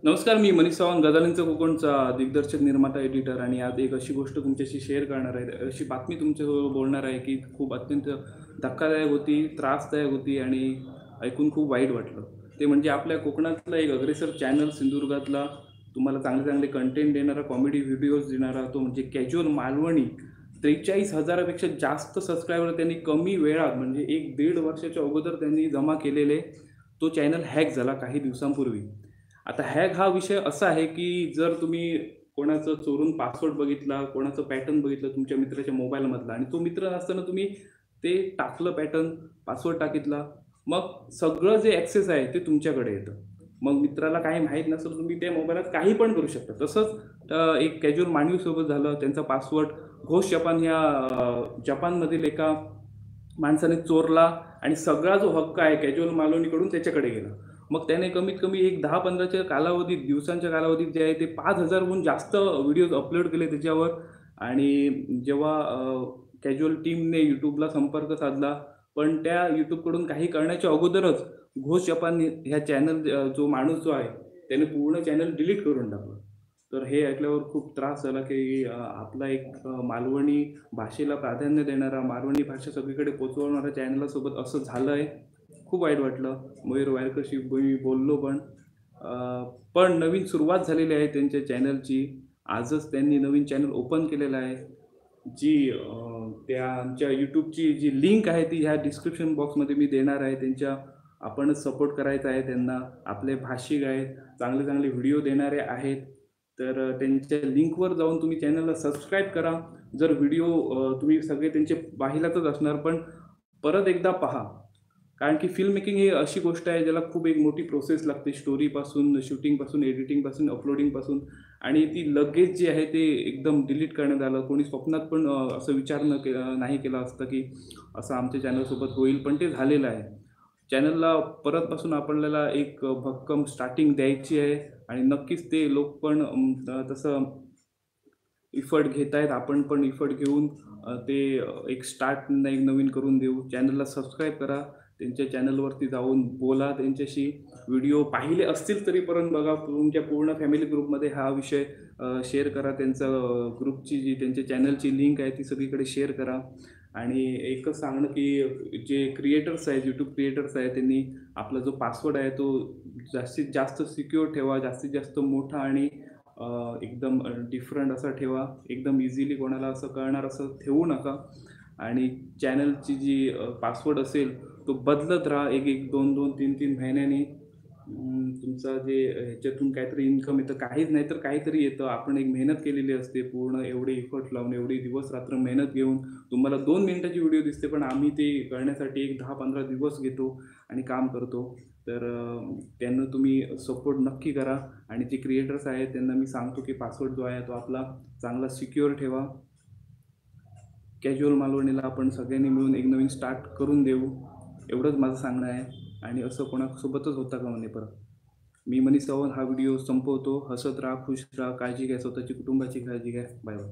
नमस्कार, मी मनीष सावंत, गझालींचा कोकणचा दिग्दर्शक, निर्माता, एडिटर आणि आज एक अशी गोष्ट तुमच्याशी शेअर करणार आहे. अशी बातमी तुमच्यासोबत बोलणार आहे, की खूप अत्यंत धक्कादायक होती, त्रासदायक होती आणि ऐकून खूप वाईट वाटलं. ते म्हणजे आपल्या कोकणातला एक अग्रेसर चॅनल सिंधुदुर्गातला तुम्हाला चांगले-चांगले कंटेंट देणारा, कॉमेडी व्हिडिओज देणारा तो म्हणजे कॅज्युअल मालवणी 43,000 पेक्षा जास्त सबस्क्रायबर त्यांनी कमी वेळात म्हणजे 1-1.5 वर्षाच्या अगोदर त्यांनी जमा केलेले. तो चॅनल हॅक झाला काही दिवसांपूर्वी. आता हॅक हा विषय असा आहे, की जर तुम्ही कोणाचं चोरून पासवर्ड बघितला, कोणाचं पॅटर्न बघितलं तुमच्या मित्राच्या मोबाईलमधला आणि तो मित्र नसताना तुम्ही ते टाकलं पॅटर्न, पासवर्ड टाकितला, मग सगळं जे ॲक्सेस आहे ते तुमच्याकडे येतं. मग मित्राला काही माहीत नसेल, तुम्ही त्या मोबाईलात काही पण करू शकता. तसंच एक कॅज्युअल मानवीसोबत झालं. त्यांचा पासवर्ड घोष जपान या जपानमधील एका माणसाने चोरला आणि सगळा जो हक्क आहे कॅज्युअल मालवणीकडून त्याच्याकडे गेला. मग त्याने कमीत कमी एक 10-15च्या कालावधीत, दिवसांच्या कालावधीत जे आहे ते 5,000 हून जास्त व्हिडिओज अपलोड केले त्याच्यावर. आणि जेव्हा कॅज्युअल टीमने YouTubeला संपर्क साधला, पण त्या YouTubeकडून काही करण्याच्या अगोदरच घोष जपान ह्या चॅनल जो माणूस जो आहे, त्याने पूर्ण चॅनल डिलीट करून टाकलं. तर हे ऐकल्यावर खूप त्रास झाला, की आपला एक मालवणी भाषेला प्राधान्य देणारा, मालवणी भाषा सगळीकडे पोहोचवणाऱ्या चॅनलसोबत असं झालंय. खूप वाईट वाटलं. मयूर वायरकरशी मी बोललो पण. अ, पण नवीन सुरुवात झालेली आहे त्यांच्या चॅनलची. आजच त्यांनी नवीन चॅनल ओपन केलेलं आहे. जी त्यांच्या YouTubeची जी लिंक आहे ती ह्या डिस्क्रिप्शन बॉक्समध्ये मी देणार आहे. आपणच सपोर्ट करायचा आहे त्यांना. आपले भाषिक आहेत, चांगले-चांगले व्हिडिओ देणारे आहेत. तर त्यांच्या लिंकवर जाऊन तुम्ही चॅनलला सबस्क्राईब करा. जर व्हिडिओ तुम्ही सगळे त्यांचे पाहिलातच असणार, पण परत एकदा पहा. कारण की फिल्म मेकिंग ही अशी गोष्ट आहे ज्याला खूप एक मोठी प्रोसेस लागते. स्टोरीपासून, शूटिंगपासून, एडिटिंगपासून, अपलोडिंगपासून आणि ती लगेच जी आहे ते एकदम डिलीट करण्यात आलं. कोणी स्वप्नात पण असं विचार नाही केला असता, की असं आमच्या चॅनलसोबत होईल, पण ते झालेलं आहे. चॅनलला परतपासून आपल्याला एक भक्कम स्टार्टिंग द्यायची आहे आणि नक्कीच ते लोक पण तसं इफर्ट घेतायत. आपण पण इफर्ट घेऊन ते एक स्टार्ट एक नवीन करून देऊ. चॅनलला सबस्क्राईब करा. त्यांच्या चॅनलवरती जाऊन बोला त्यांच्याशी. व्हिडिओ पाहिले असतील तरी पण बघा. तुमच्या पूर्ण फॅमिली ग्रुपमध्ये हा विषय शेअर करा. ग्रुपची जी त्यांच्या चॅनलची लिंक आहे ती सगळीकडे शेअर करा. आणि एकच सांगणं, की जे क्रिएटर्स आहेत, YouTube क्रिएटर्स आहेत, त्यांनी आपला जो पासवर्ड आहे तो जास्तीत जास्त सिक्युअर ठेवा. जास्तीत जास्त मोठा आणि एकदम डिफरंट असा ठेवा. एकदम इझिली कोणाला असं कळणार असं ठेवू नका. आणि चॅनलची जी पासवर्ड असेल तो बदलत राहा. 1-1, 2-2, 3-3 महिन्यांनी. तुमचा जे ह्याच्यातून काहीतरी इन्कम येतं, काहीच नाही तर काहीतरी येतं. आपण एक मेहनत केलेली असते पूर्ण एवढे एफर्ट लावून, एवढी दिवस-रात्र मेहनत घेऊन. तुम्हाला 2 मिनिटाची व्हिडिओ दिसते, पण आम्ही ते करण्यासाठी एक 10-15 दिवस घेतो आणि काम करतो. तर त्यांना तुम्ही सपोर्ट नक्की करा. आणि जे क्रिएटर्स आहेत त्यांना मी सांगतो, की पासवर्ड जो आहे तो आपला चांगला सिक्युअर ठेवा. कॅज्युअल मालवणीला आपण सगळ्यांनी मिळून एक नवीन स्टार्ट करून देऊ. एवढंच माझं सांगणं आहे. आणि असं कोणासोबतच होता कामा नये परत. मी मनीष सावंत हा व्हिडिओ संपवतो. हसत राहा, खुश राहा, काळजी घ्या, स्वतःची कुटुंबाची काळजी घ्या. Bye bye.